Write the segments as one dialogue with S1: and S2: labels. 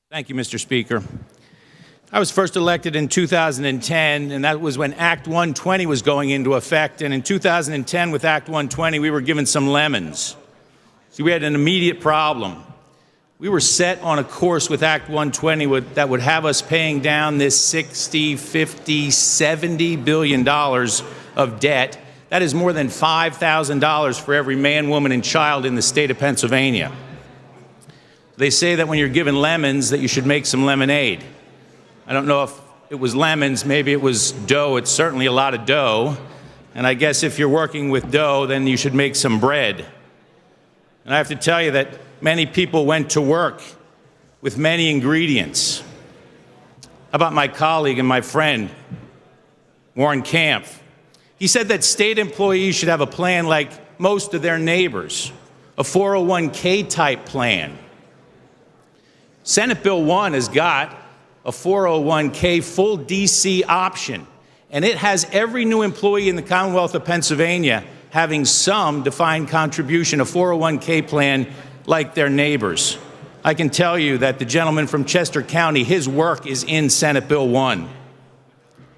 S1: Thank you, Mr. Speaker. I was first elected in 2010, and that was when Act 120 was going into effect. And in 2010, with Act 120, we were given some lemons. See, we had an immediate problem. We were set on a course with Act 120 that would have us paying down this $60, $50, $70 billion of debt. That is more than $5,000 for every man, woman, and child in the state of Pennsylvania. They say that when you're given lemons that you should make some lemonade. I don't know if it was lemons, maybe it was dough. It's certainly a lot of dough. And I guess if you're working with dough, then you should make some bread. And I have to tell you that many people went to work with many ingredients. How about my colleague and my friend, Warren Kampf? He said that state employees should have a plan like most of their neighbors, a 401k type plan. Senate Bill 1 has got a 401k full DC option, and it has every new employee in the Commonwealth of Pennsylvania having some defined contribution, a 401k plan like their neighbors. I can tell you that the gentleman from Chester County, his work is in Senate Bill 1.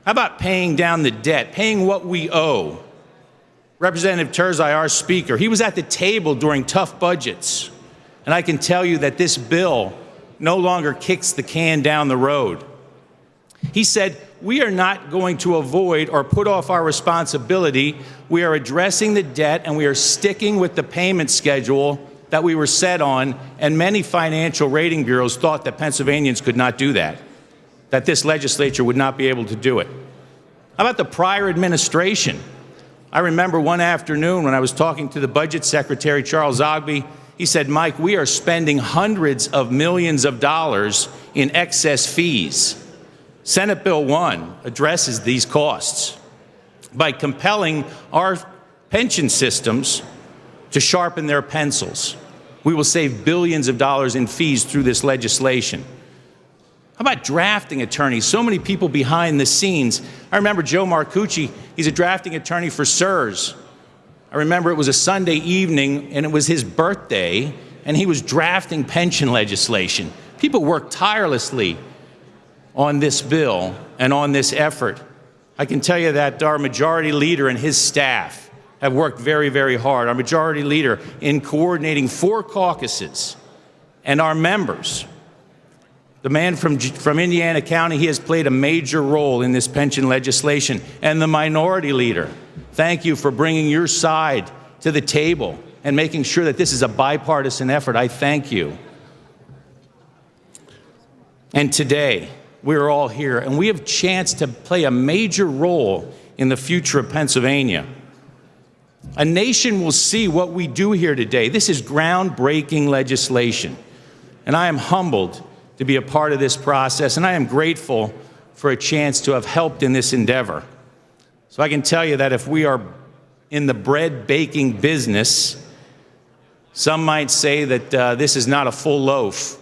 S1: How about paying down the debt, paying what we owe? Representative Turzai, our speaker, he was at the table during tough budgets, and I can tell you that this bill no longer kicks the can down the road. He said, we are not going to avoid or put off our responsibility. We are addressing the debt, and we are sticking with the payment schedule that we were set on, and many financial rating bureaus thought that Pennsylvanians could not do that this legislature would not be able to do it. How about the prior administration? I remember one afternoon when I was talking to the Budget Secretary, Charles Ogby. He said, Mike, we are spending hundreds of millions of dollars in excess fees. Senate Bill 1 addresses these costs by compelling our pension systems to sharpen their pencils. We will save billions of dollars in fees through this legislation. How about drafting attorneys? So many people behind the scenes. I remember Joe Marcucci, he's a drafting attorney for SERS. I remember it was a Sunday evening, and it was his birthday, and he was drafting pension legislation. People worked tirelessly on this bill and on this effort. I can tell you that our majority leader and his staff have worked very, very hard. Our majority leader in coordinating 4 caucuses, and our members. The man from Indiana County, he has played a major role in this pension legislation. And the minority leader, thank you for bringing your side to the table and making sure that this is a bipartisan effort. I thank you. And today, we're all here, and we have a chance to play a major role in the future of Pennsylvania. A nation will see what we do here today. This is groundbreaking legislation, and I am humbled to be a part of this process, and I am grateful for a chance to have helped in this endeavor. So I can tell you that if we are in the bread baking business, some might say that this is not a full loaf.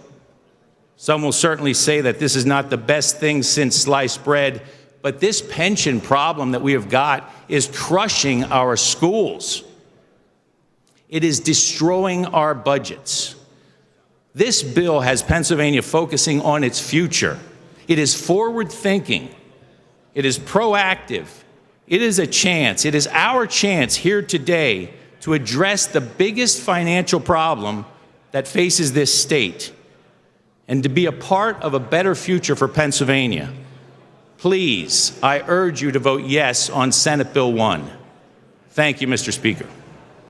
S1: Some will certainly say that this is not the best thing since sliced bread, but this pension problem that we have got is crushing our schools. It is destroying our budgets. This bill has Pennsylvania focusing on its future. It is forward-thinking. It is proactive. It is a chance. It is our chance here today to address the biggest financial problem that faces this state and to be a part of a better future for Pennsylvania. Please, I urge you to vote yes on Senate Bill 1. Thank you, Mr. Speaker.